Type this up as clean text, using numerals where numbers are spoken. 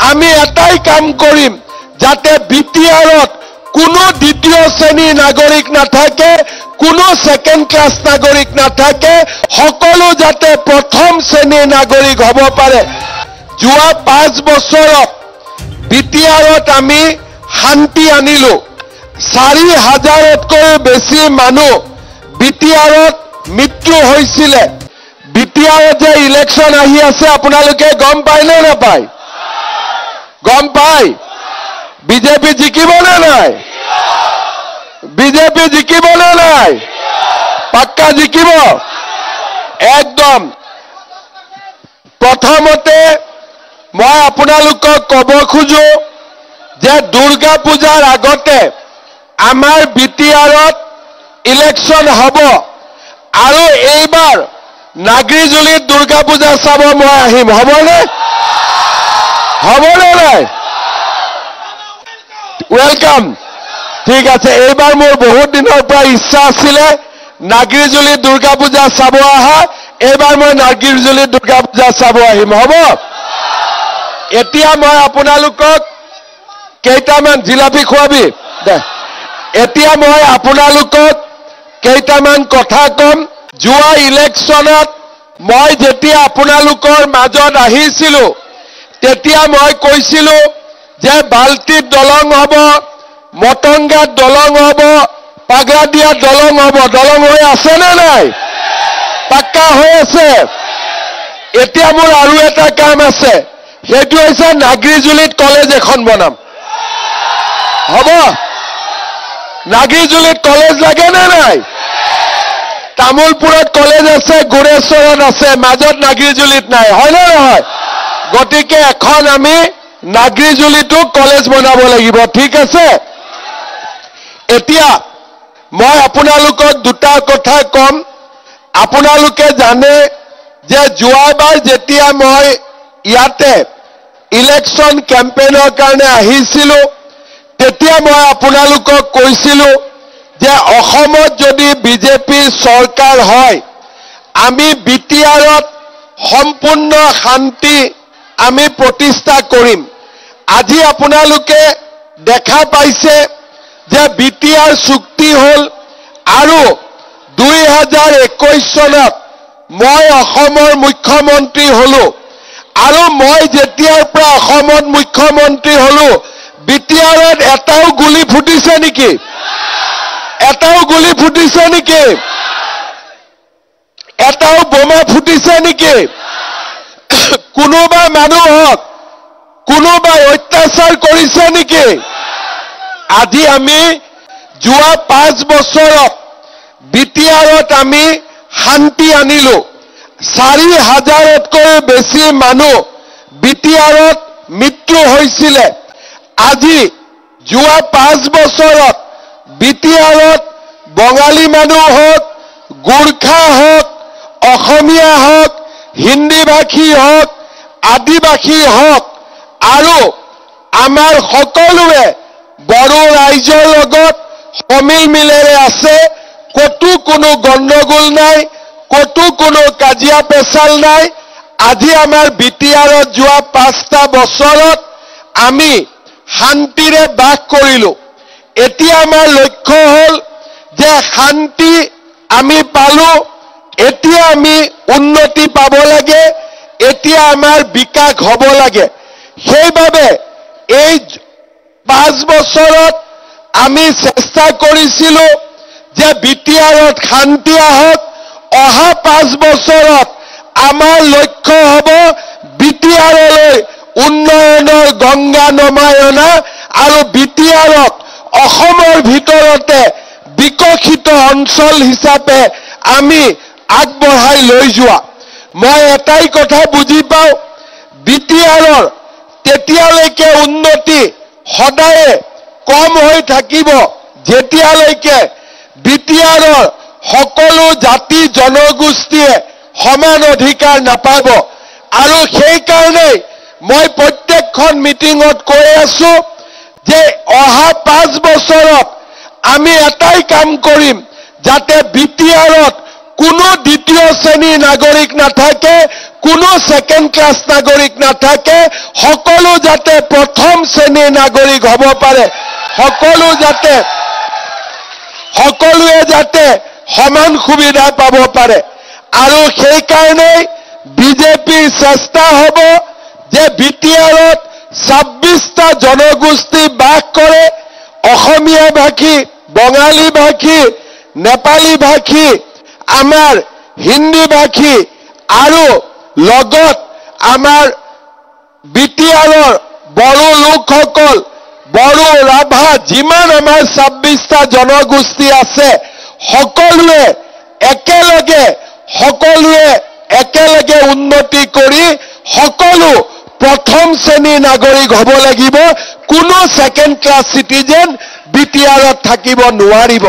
আমি এটাই কাম কৰিম যাতে বিটিআৰত কোনো দ্বিতীয় শ্ৰেণীৰ নাগৰিক নাথাকে, কোনো সেকেন্ড ক্লাস নাগৰিক নাথাকে, সকলো যাতে প্ৰথম শ্ৰেণীৰ নাগৰিক হব পাৰে। যোৱা 5 বছৰত বিটিআৰত আমি শান্তি আনিলো। 4000তকৈ বেছি মানুহ বিটিআৰত মৃত্যু হৈছিলে। বিটিআৰত যে ইলেকশন আহি আছে আপোনালোকে গম পায় নে নাপায়? গম পায়? বিজেপি জিকিব নে নাই? বিজেপি জিকিব নে নাই? পাক্কা জিকিব একদম। প্ৰথমতে মই আপোনালোকক কব খোজো যে দুৰ্গা পূজাৰ আগতে আমাৰ বিটিআৰত ইলেকশন হ'ব আৰু এইবাৰ নাগৰিজুলিত দুৰ্গা পূজা চাব মই আহিম। হ'বনে? হ'বনে নাই? ওয়েলকাম। ঠিক আছে, এইবাৰ মোৰ বহুত দিনৰ পৰা ইচ্ছা আছিলে নাগৰিজুলিত দুৰ্গা পূজা চাব আহা। এইবাৰ মই নাগৰিজুলিত দুৰ্গা পূজা চাব আহিম। হ'ব? এতিয়া মই আপোনালোকক কেইটামান জিলাপি খুৱাবি দে। এতিয়া মই আপোনালোকক কেইটামান কথা কম। যোৱা ইলেকশনত মই যেতিয়া আপোনালোকৰ মাজত আহিছিলো তেতিয়া মই কৈছিলো যে বাল্টিত দলং হ'ব, মটংগাত দলং হ'ব, পাগলাদিয়াত দলং হ'ব। দলং হৈ আছে নে নাই? পাক্কা হৈ আছে। এতিয়া মোৰ আৰু এটা কাম আছে, সেইটো হৈছে নাগৰিজুলিত কলেজ এখন বনাম। হ'ব? নাগৰিজুলিত কলেজ লাগে নে নাই? তামুলপুৰত কলেজ আছে, গুৰেশ্বৰত আছে, মাজত নাগৰিজুলিত নাই। হয় নে নহয়? গতিকে এখন আমি নাগৰিজুলিতো কলেজ বনাব লাগিব। ঠিক আছে? এতিয়া মই আপোনালোকক দুটা কথা কম। আপোনালোকে জানে যে যোৱাবাৰ যেতিয়া মই ইয়াতে ইলেকশন কেম্পেইনৰ কাৰণে আহিছিলো তেতিয়া মই আপোনালোকক কৈছিলো যে অসমত যদি বিজেপি চৰকাৰ হয় আমি বিটিআৰত সম্পূৰ্ণ শান্তি আমি প্ৰতিষ্ঠা কৰিম। আজি আপোনালোকে দেখা পাইছে যে বিটিআৰ চুক্তি হল আৰু 2021 চনত মই অসমৰ মুখ্যমন্ত্ৰী হলো আৰু মই যেতিয়াৰ পৰা অসমত মুখ্যমন্ত্ৰী হলো বিটিআৰত এটাও গুলি ফুটিছে নেকি? এটাও গুলি ফুটিছে নেকি? এটাও বোমা ফুটিছে নেকি? কোনোবা মানুহক কোনোবাই অত্যাচাৰ কৰিছে নেকি? আজি আমি যোৱা 5 বছৰত বিটিআৰত আমি শান্তি আনিলো। 4000তকৈ বেছি মানুহ বিটিআৰত মৃত্যু হৈছিলে। আজি যোৱা 5 বছৰত বিটিআৰত বঙালী মানুহ হওক, গোৰ্খা হওক, অসমীয়া হওক, হিন্দী ভাষী হওক, আদিবাসী হওক আৰু আমাৰ সকলোৱে বড়ো ৰাইজৰ লগত সমিল মিলেৰে আছে। কতো কোনো গণ্ডগোল নাই, কতো কোনো কাজিয়া পেচাল নাই। আজি আমাৰ বিটিআৰত যোৱা 5টা বছৰত আমি শান্তিৰে বাস কৰিলো। এতিয়া আমাৰ লক্ষ্য হল যে শান্তি আমি পালো, এতিয়া আমি উন্নতি পাব লাগে, এতিয়া আমাৰ বিকাশ হ'ব লাগে। সেইবাবে এই 5 বছৰত আমি চেষ্টা কৰিছিলো যে বিটিআৰত শান্তি আহক। অহা 5 বছৰত আমাৰ লক্ষ্য হ'ব বিটিআৰলৈ উন্নয়নৰ গংগা নমাই অনা আৰু বিটিআৰক অসমৰ ভিতৰতে বিকশিত অঞ্চল হিচাপে আমি আগবঢ়াই লৈ যোৱা। মই এটাই কথা বুজি পাওঁ, বিটিআৰৰ তেতিয়ালৈকে উন্নতি সদায়ে কম হৈ থাকিব যেতিয়ালৈকে বিটিআৰৰ সকলো জাতি জনগোষ্ঠীয়ে সমান অধিকাৰ নাপাব। আৰু সেইকাৰণে মই প্ৰত্যেকখন মিটিঙত কৈ আছো যে অহা 5 বছৰত আমি এটাই কাম কৰিম যাতে বিটিআৰত কোনো দ্বিতীয় শ্ৰেণীৰ নাগৰিক নাথাকে, কোনো সেকেন্ড ক্লাস নাগৰিক নাথাকে, সকলো যাতে প্ৰথম শ্ৰেণীৰ নাগৰিক হ'ব পাৰে, সকলোৱে যাতে সমান সুবিধা পাব পাৰে। আৰু সেই কাৰণে বিজেপিৰ চেষ্টা হ'ব যে বিটিআৰত 26টা জনগোষ্ঠী বাস কৰে, অসমীয়া ভাষী, বঙালী ভাষী, নেপালী ভাষী, আমাৰ হিন্দী ভাষী আৰু লগত আমাৰ বিটিআৰৰ বড়ো লোকসকল, বড়ো, ৰাভা, যিমান আমাৰ 26টা জনগোষ্ঠী আছে, সকলোৱে একেলগে উন্নতি কৰি সকলো প্ৰথম শ্ৰেণীৰ নাগৰিক হ'ব লাগিব। কোনো সেকেন্ড ক্লাস সিটিজেন বিটিআৰত থাকিব নোৱাৰিব।